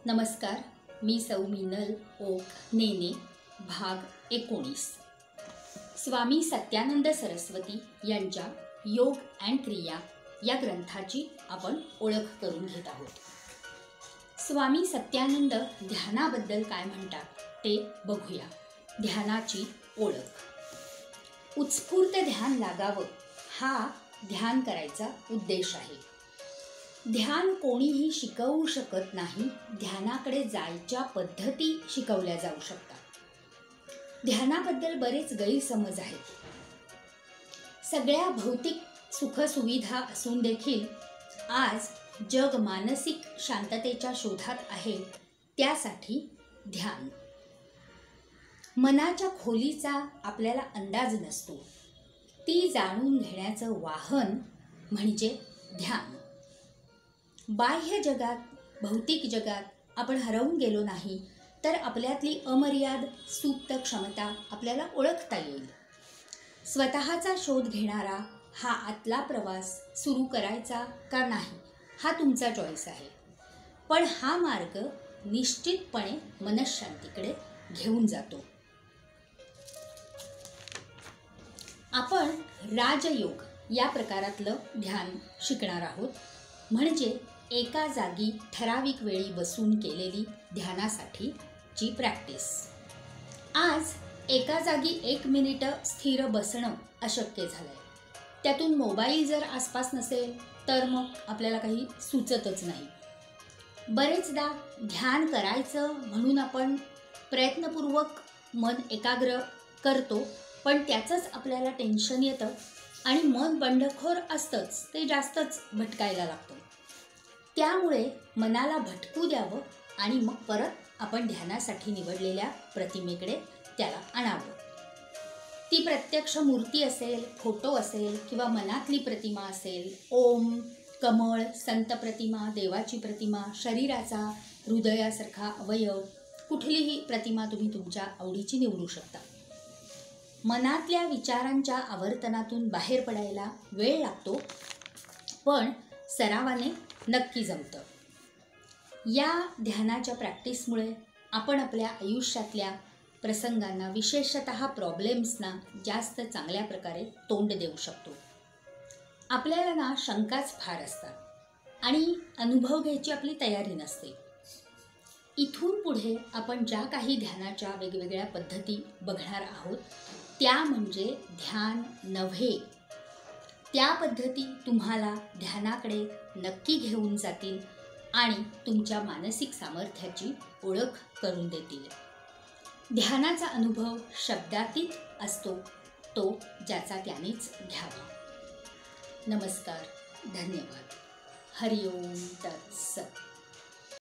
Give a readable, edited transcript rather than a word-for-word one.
नमस्कार, मी सौ मीनल ओक नेने, भाग 19। स्वामी सत्यानंद सरस्वती यांच्या योग अँड क्रिया या ग्रंथाची आपण ओळख करून घेत आहोत। स्वामी सत्यानंद ध्यानाबद्दल काय म्हणतात ते बघूया। ध्यानाची ओळख। उत्स्फूर्त ध्यान लागावं हा ध्यान करायचा उद्देश आहे। ध्यान कोणीही शिकवू शकत नाही, ध्यानाकडे जायच्या पद्धती शिकवल्या जाऊ शकतात। ध्यानाबद्दल बरेच गैरसमज आहेत। सगळ्या भौतिक सुखसुविधा असून देखील आज जग मानसिक शांततेच्या शोधात आहे, त्यासाठी ध्यान। मनाच्या खोलीचा आपल्याला अंदाज नसतो, ती जाणून घेण्याचं वाहन म्हणजे ध्यान। बाह्य जगात, भौतिक जगात आपण हरवून गेलो नाही तर आपल्यातली अमर्याद सुप्त क्षमता आपल्याला ओळखता येईल। स्वतःचा शोध घेणारा हा आतला प्रवास सुरू करायचा का नाही हा तुमचा चॉईस आहे, पण हा मार्ग निश्चितपणे मनःशांतीकडे घेऊन जातो। आपण राजयोग या प्रकारातलं ध्यान शिकणार आहोत, म्हणजे एका जागी ठराविक वेळी बसून केलेली ध्यानासाठीची प्रॅक्टिस। आज एका जागी 1 मिनिट स्थिर बसणं अशक्य झालंय। त्यातून मोबाईल जर आसपास नसेल तर मग आपल्याला काही सुचतच नाही। बरेचदा ध्यान करायचं म्हणून आपण प्रयत्नपूर्वक मन एकाग्र करतो, पण त्याचंच आपल्याला टेन्शन येतं आणि मन बंडखोर असतंच, ते जास्तच भटकायला लागतं। त्यामुळे मनाला भटकू द्यावं आणि मग परत आपण ध्यानासाठी निवडलेल्या प्रतिमेकडे त्याला आणावं। ती प्रत्यक्ष मूर्ती असेल, फोटो असेल किंवा मनातली प्रतिमा असेल, ओम, कमळ, संत प्रतिमा, देवाची प्रतिमा, शरीराचा हृदयासारखा अवयव, कुठलीही प्रतिमा तुम्ही तुमच्या आवडीची निवडू शकता। मनातल्या विचारांच्या आवर्तनातून बाहेर पडायला वेळ लागतो, पण सरावाने नक्की जमतं। या ध्यानाच्या प्रॅक्टिसमुळे आपण आपल्या आयुष्यातल्या प्रसंगांना, विशेषतः प्रॉब्लेम्सना जास्त चांगल्या प्रकारे तोंड देऊ शकतो। आपल्याला ना शंकाच फार असतात आणि अनुभव घ्यायची आपली तयारी नसते। इथून पुढे आपण ज्या काही ध्यानाच्या वेगवेगळ्या पद्धती बघणार आहोत त्या म्हणजे ध्यान नव्हे। त्या पद्धती तुम्हाला ध्यानाकडे नक्की घेऊन जातील आणि तुमच्या मानसिक सामर्थ्याची ओळख करून देतील। ध्यानाचा अनुभव शब्दातीत असतो, तो ज्याचा त्यानेच घ्यावा। नमस्कार, धन्यवाद। हरिओम तत्सत।